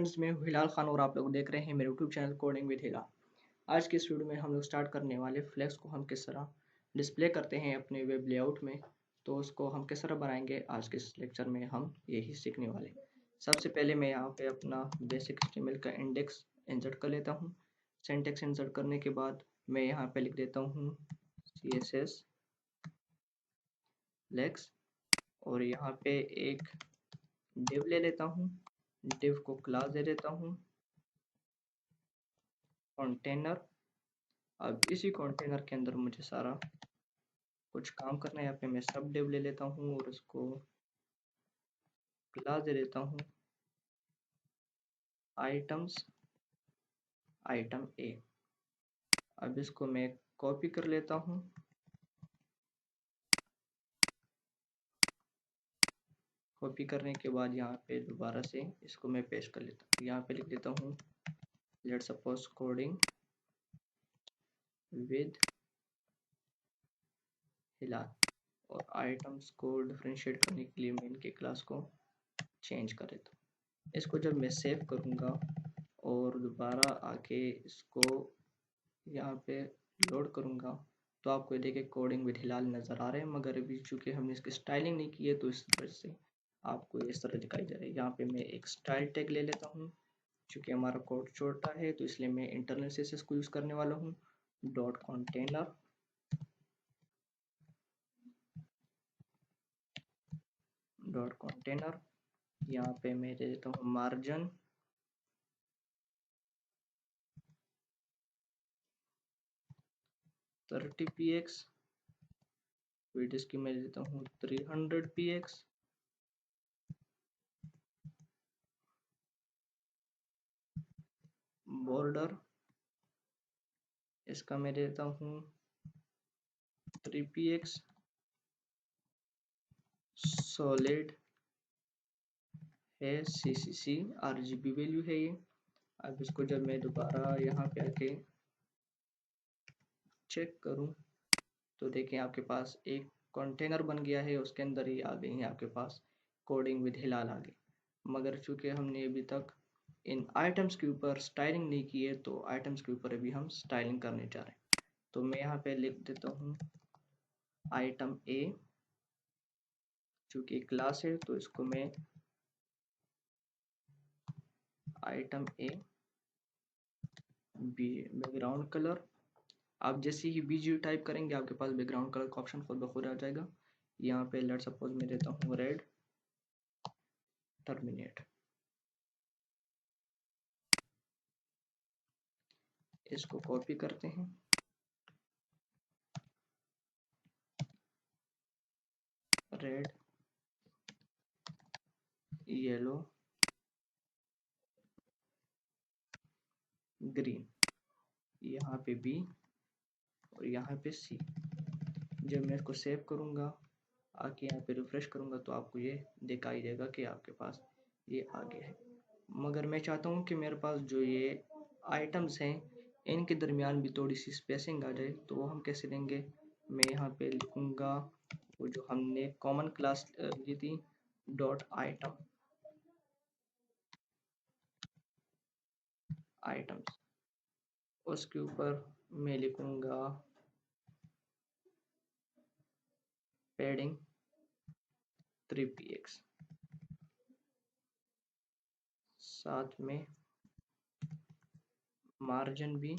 Friends, मैं हूँ हिलाल खान और आप लोग देख रहे हैं मेरे यूट्यूब चैनल कोडिंग विद हिलाल। आज के इस वीडियो में हम लोग स्टार्ट करने वाले फ्लेक्स को हम किस तरह डिस्प्ले करते हैं अपने वेब लेआउट में, तो उसको हम किस तरह बनाएंगे आज के इस लेक्चर में हम यही सीखने वाले हैं। सबसे पहले मैं यहाँ पे अपना बेसिक HTML का इंडेक्स इंसर्ट कर लेता हूँ। सिंटैक्स इंसर्ट करने के बाद मैं यहाँ पे लिख देता हूँ CSS फ्लेक्स और यहाँ पे एक डिव ले लेता हूँ। डिव को क्लास दे देता हूँ कंटेनर। अब इसी कंटेनर के अंदर मुझे सारा कुछ काम करना है। यहाँ पे मैं सब डिव ले लेता हूँ और उसको क्लास दे देता हूँ आइटम्स आइटम ए। अब इसको मैं कॉपी कर लेता हूँ। कॉपी करने के बाद यहाँ पे दोबारा से इसको मैं पेस्ट कर लेता हूँ। यहाँ पे लिख देता हूँ लेट्स सपोज कोडिंग विद हिलाल और आइटम्स को डिफरेंशिएट करने के लिए मैं इनके क्लास को चेंज कर देता हूँ। इसको जब मैं सेव करूँगा और दोबारा आके इसको यहाँ पे लोड करूँगा तो आपको ये देखिए कोडिंग विद हिलाल नज़र आ रहे हैं, मगर अभी चूंकि हमने इसकी स्टाइलिंग नहीं की है तो इस तरह से आपको इस तरह दिखाई दे रहा है। यहाँ पे मैं एक स्टाइल टैग ले लेता हूँ। चूंकि हमारा कोड छोटा है तो इसलिए मैं इंटरनल CSS को यूज़ करने वाला हूँ। डॉट कंटेनर यहाँ पे मैं दे देता हूँ मार्जिन 30 px, विड्थ इसकी मैं देता हूँ 300 px, बॉर्डर इसका मैं देता हूँ 3px, सॉलिड है CCC RGB वैल्यू है ये। अब इसको जब मैं दोबारा यहाँ पे आके चेक करूँ तो देखें आपके पास एक कंटेनर बन गया है, उसके अंदर ही आ गई है आपके पास कोडिंग विद हिलाल आ गई। मगर चूंकि हमने अभी तक इन आइटम्स के ऊपर स्टाइलिंग नहीं की है तो आइटम्स के ऊपर अभी हम स्टाइलिंग करने जा रहे हैं। तो मैं यहाँ पे लिख देता हूँ आइटम ए, चूंकि क्लास है तो इसको मैं आइटम ए बैकग्राउंड कलर। आप जैसे ही BG टाइप करेंगे आपके पास बैकग्राउंड कलर का ऑप्शन खुद ब खुद आ जाएगा। यहाँ पे लेट सपोज मैं देता हूँ रेड टर्मिनेट। इसको कॉपी करते हैं, रेड येलो ग्रीन, यहाँ पे B और यहाँ पे C। जब मैं इसको सेव करूँगा आके यहाँ पे रिफ्रेश करूँगा तो आपको ये दिखाई देगा कि आपके पास ये आ गया है। मगर मैं चाहता हूँ कि मेरे पास जो ये आइटम्स हैं इनके दरमियान भी थोड़ी सी स्पेसिंग आ जाए, तो वो हम कैसे देंगे। मैं यहाँ पे लिखूँगा वो जो हमने कॉमन क्लास ली थी डॉट आइटम्स, उसके ऊपर मैं लिखूँगा पैडिंग 3px, साथ में मार्जिन भी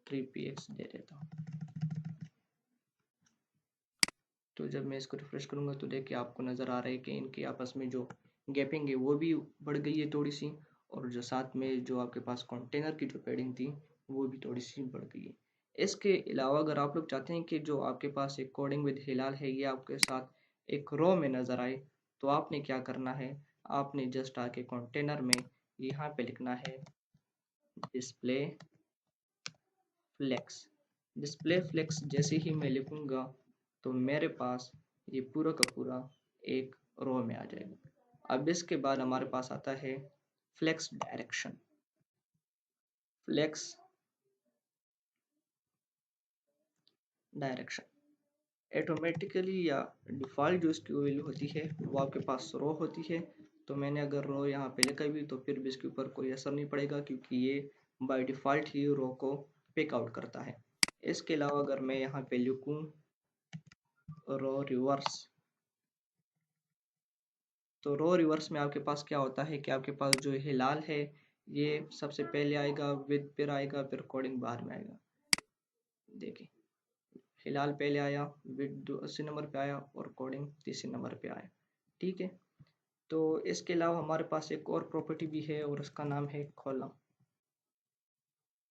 3px दे देता हूँ। तो जब मैं इसको रिफ्रेश करूँगा तो देखिए आपको नज़र आ रहा है कि इनकी आपस में जो गैपिंग है वो भी बढ़ गई है थोड़ी सी, और जो साथ में जो आपके पास कंटेनर की जो पैडिंग थी वो भी थोड़ी सी बढ़ गई है। इसके अलावा अगर आप लोग चाहते हैं कि जो आपके पास एक कोडिंग विद हिलाल है ये आपके साथ एक रो में नज़र आए, तो आपने क्या करना है, आपने जस्ट आके कंटेनर में यहाँ पे लिखना है डिस्प्ले फ्लेक्स। डिस्प्ले फ्लेक्स जैसे ही मैं लिखूंगा तो मेरे पास ये पूरा का पूरा एक रो में आ जाएगा। अब इसके बाद हमारे पास आता है flex direction. Flex direction automatically या डिफ़ॉल्ट जो इसकी वैल्यू होती है वो आपके पास रो होती है, तो मैंने अगर रो यहाँ पे लिखा भी तो फिर भी इसके ऊपर कोई असर नहीं पड़ेगा, क्योंकि ये बाय डिफ़ॉल्ट ही रो को पिक आउट करता है। इसके अलावा अगर मैं यहाँ पे लिखूँ रो रिवर्स, तो रो रिवर्स में आपके पास क्या होता है कि आपके पास जो हिलाल है ये सबसे पहले आएगा, विद फिर आएगा, फिर कोडिंग बाद में आएगा। देखिए, हिलाल पहले आया, विद 80 नंबर पे आया और कोडिंग तीसरे नंबर पे आया। ठीक है, तो इसके अलावा हमारे पास एक और प्रॉपर्टी भी है और उसका नाम है कॉलम।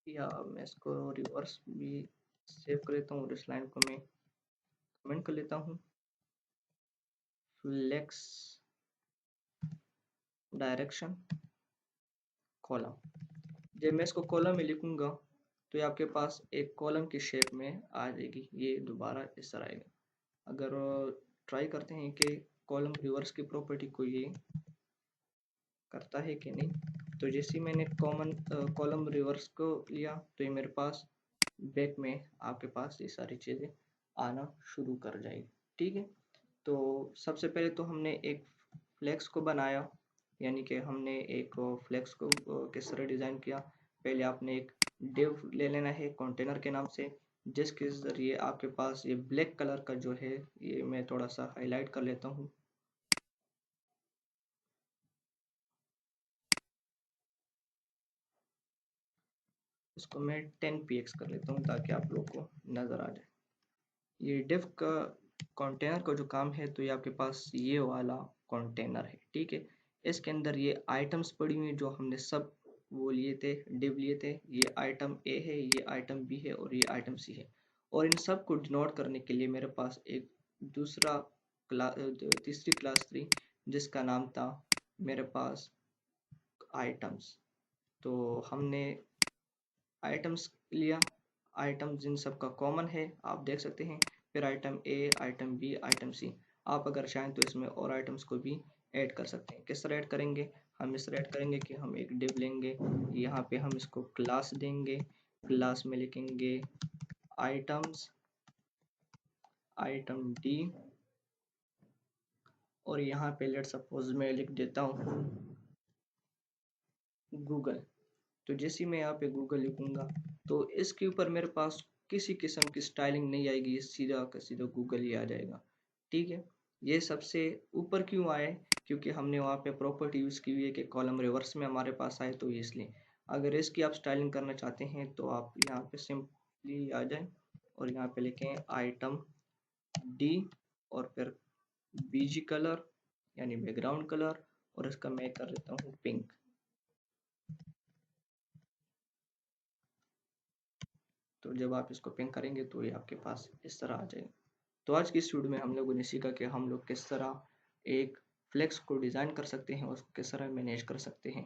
या मैं इसको रिवर्स भी सेव कर लेता हूँ और इस लाइन को मैं कमेंट कर लेता हूँ, फ्लेक्स डायरेक्शन कॉलम। जब मैं इसको कॉलम में लिखूंगा तो ये आपके पास एक कॉलम की शेप में आ जाएगी, ये दोबारा इस तरह आएगा। अगर ट्राई करते हैं कि कॉलम रिवर्स की प्रॉपर्टी को ये करता है कि नहीं, तो जैसे ही मैंने कॉलम रिवर्स को लिया तो ये मेरे पास बैक में आपके पास ये सारी चीज़ें आना शुरू कर जाएगी। ठीक है, तो सबसे पहले तो हमने एक फ्लेक्स को बनाया, यानी कि हमने एक फ्लेक्स को किस तरह डिज़ाइन किया। पहले आपने एक डिव ले लेना है कंटेनर के नाम से, जिसके ज़रिए आपके पास ये ब्लैक कलर का जो है, ये मैं थोड़ा सा हाईलाइट कर लेता हूँ। इसको मैं 10 px कर लेता हूँ ताकि आप लोग को नज़र आ जाए। ये डिव का कंटेनर का जो काम है, तो ये आपके पास ये वाला कंटेनर है। ठीक है, इसके अंदर ये आइटम्स पड़ी हुई जो हमने सब वो लिए थे, डिव लिए थे। ये आइटम ए है, ये आइटम बी है और ये आइटम सी है। और इन सब को डिनोट करने के लिए मेरे पास एक दूसरा तीसरी क्लास थी जिसका नाम था मेरे पास आइटम्स। तो हमने आइटम्स लिया, आइटम जिन सब का कॉमन है आप देख सकते हैं, फिर आइटम ए, आइटम बी, आइटम सी। आप अगर चाहें तो इसमें और आइटम्स को भी ऐड कर सकते हैं। किस तरह ऐड करेंगे? हम इस तरह ऐड करेंगे कि हम एक डिव लेंगे, यहाँ पे हम इसको क्लास देंगे, क्लास में लिखेंगे आइटम्स, आइटम डी, और यहाँ पे लेट सपोज मैं लिख देता हूँ गूगल। तो जैसे ही मैं यहाँ पे गूगल लिखूंगा तो इसके ऊपर मेरे पास किसी किस्म की स्टाइलिंग नहीं आएगी, ये सीधा का सीधा गूगल ही आ जाएगा। ठीक है, ये सबसे ऊपर क्यों आए? क्योंकि हमने वहाँ पे प्रॉपर्टी यूज़ की हुई है कि कॉलम रिवर्स में हमारे पास आए, तो इसलिए। अगर इसकी आप स्टाइलिंग करना चाहते हैं तो आप यहाँ पे सिंपली आ जाएं और यहाँ पे लिखें आइटम डी और फिर बीजी कलर यानी बैकग्राउंड कलर, और इसका मैं कर देता हूँ पिंक। तो जब आप इसको पिंक करेंगे तो ये आपके पास इस तरह आ जाएगा। तो आज की इस वीडियो में हम लोगों ने सीखा कि हम लोग किस तरह एक फ्लेक्स को डिज़ाइन कर सकते हैं और उसको किस तरह मैनेज कर सकते हैं।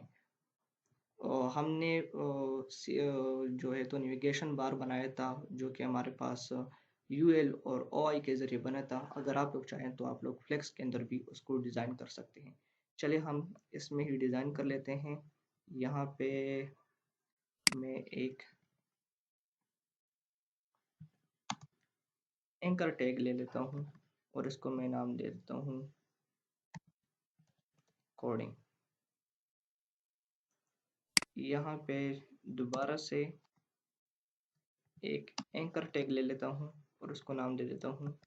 और हमने जो है तो नेविगेशन बार बनाया था जो कि हमारे पास यूएल और ओआई के ज़रिए बना था। अगर आप लोग चाहें तो आप लोग फ्लेक्स के अंदर भी उसको डिज़ाइन कर सकते हैं। चलिए हम इसमें ही डिज़ाइन कर लेते हैं। यहाँ पे मैं एक एंकर टैग ले लेता हूँ और इसको मैं नाम दे देता हूँ कोडिंग। यहाँ पे दोबारा से एक एंकर टैग ले लेता हूँ और उसको नाम दे देता हूँ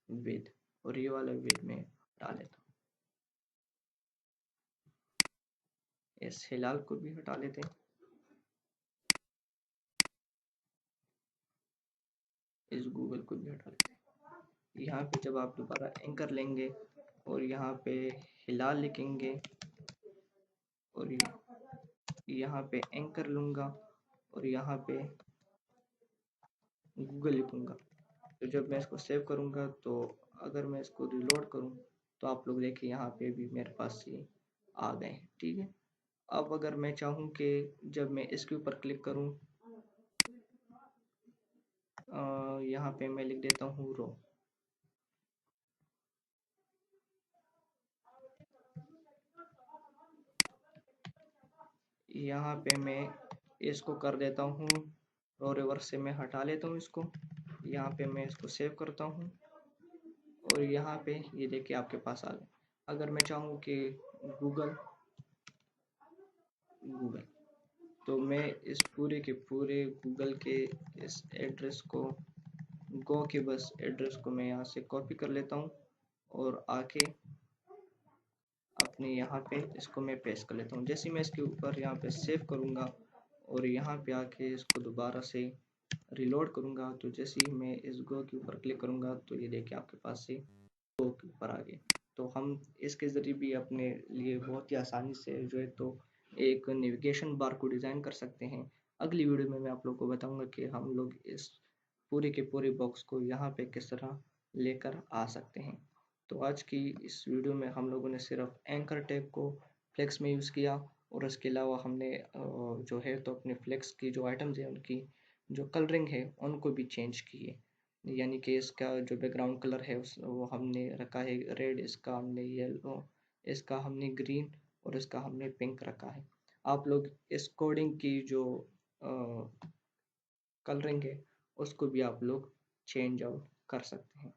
विद, और ये वाला विद में हटा लेता हूँ। इस हिलाल को भी हटा लेते हैं, इस गूगल को भी हटा लेते हैं। यहाँ पे जब आप दोबारा एंकर लेंगे और यहाँ पे हिलाल लिखेंगे और यहाँ पे एंकर लूँगा और यहाँ पे गूगल लिखूँगा, तो जब मैं इसको सेव करूँगा तो अगर मैं इसको रिलोड करूँ तो आप लोग देखिए यहाँ पे भी मेरे पास ये आ गए हैं। ठीक है, अब अगर मैं चाहूँ कि जब मैं इसके ऊपर क्लिक करूँ, यहाँ पे मैं लिख देता हूँ रो। यहाँ पे मैं इसको कर देता हूँ रो रिवर्स से मैं हटा लेता हूँ इसको। यहाँ पे मैं इसको सेव करता हूँ और यहाँ पे ये देखिए आपके पास आ गए। अगर मैं चाहूँ कि गूगल गूगल तो मैं इस पूरे के पूरे गूगल के इस एड्रेस को गो के बस एड्रेस को मैं यहाँ से कॉपी कर लेता हूँ और आके अपने यहाँ पे इसको मैं पेस्ट कर लेता हूँ। जैसे ही मैं इसके ऊपर यहाँ पे सेव करूँगा और यहाँ पे आके इसको दोबारा से रिलोड करूँगा, तो जैसे ही मैं इस गो के ऊपर क्लिक करूँगा तो ये देखिए आपके पास से गो के ऊपर आ गए। तो हम इसके ज़रिए भी अपने लिए बहुत ही आसानी से जो है तो एक नेविगेशन बार को डिज़ाइन कर सकते हैं। अगली वीडियो में मैं आप लोग को बताऊँगा कि हम लोग इस पूरे के पूरे बॉक्स को यहाँ पे किस तरह लेकर आ सकते हैं। तो आज की इस वीडियो में हम लोगों ने सिर्फ एंकर टैग को फ्लेक्स में यूज़ किया और इसके अलावा हमने जो है तो अपने फ्लेक्स की जो आइटम्स हैं उनकी जो कलरिंग है उनको भी चेंज किए। यानी कि इसका जो बैकग्राउंड कलर है उस वो हमने रखा है रेड, इसका हमने येलो, इसका हमने ग्रीन और इसका हमने पिंक रखा है। आप लोग इस कोडिंग की जो कलरिंग है उसको भी आप लोग चेंज आउट कर सकते हैं।